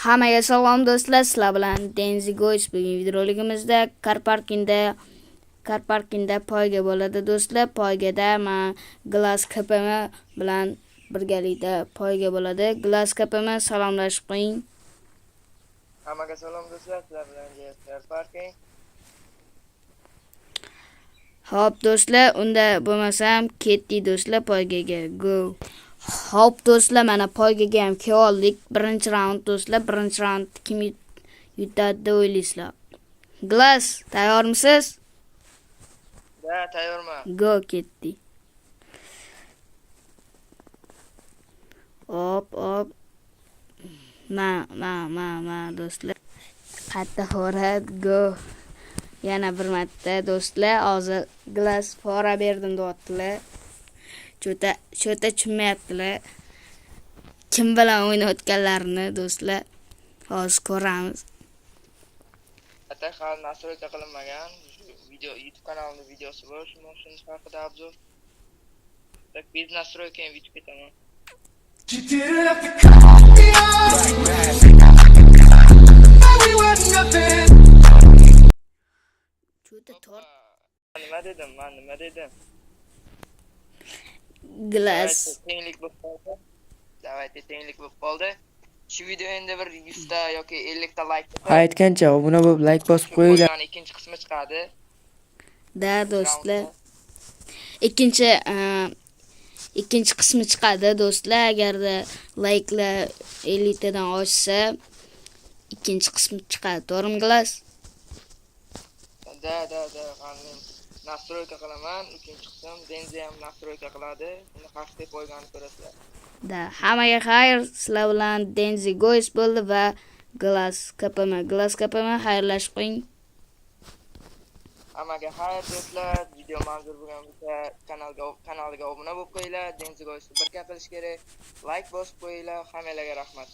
Hammaga salom do'stlar, sizlar bilan Denzi Goys. Bugun videoroligimizda kar parkingda poyga bo'ladi do'stlar. Poygada men Glass KPM bilan birgalikda poyga bo'ladi. Glass KPM salomlashib qo'ying. Hammaga salom do'stlar, sizlar bilan kar parking. Hop do'stlar, unda bo'lmasam ketdik do'stlar poygaga. Go. Hop do'stlar, mana poygaga ham keldik. Birinchi raund do'stlar, birinchi raund kim yutadi deb o'ylaysizlar? Glass, tayyormisiz? Da, tayyorman. Go ketdi. Hop. Ma do'stlar. Qatta xo'rat, go. Yana bir marta do'stlar, hozir Glass fora berdim deyaptilar. Chota tushmayaptilar. Kim bilan o'ynayotganlarini do'stlar hozir ko'ramiz. Hatta hali nastroyka qilinmagan video YouTube kanalining videosi bor, shuni haqida obzor. Tak biz nastroyka ham video ketaman. Chota tor. Nima dedim? Glass. Tenglik bo'lib qoldi. Davayte tenglik bo'lib qoldi. Shu video endi bir 100 ta yoki 50 ta like. Aytgancha obuna bo'lib like bosib qo'yinglar. Ikkinchi qismi chiqadi. Da do'stlar. Ikkinchi qismi chiqadi do'stlar. Agarda like'lar 50 tadan oshsa, ikkinchi qismi chiqadi. To'g'rimi Glass? Da, qanday nastroyka qilaman. Ikkinchi qism Denzi ham nastroyka qiladi. Uni xavfli qo'yganini ko'rasizlar. Da, hammaga xayr. Sizlar bilan Denzi Goys bo'ldi va Glass KPM xayrlashib qo'ying. Hammaga xayr do'stlar. Video manzur bo'lgan bo'lsa kanaliga obuna bo'lib qo'yinglar. Denzi Goysni bir qilish kerak. Like bosib qo'yinglar. Hammalarga rahmat.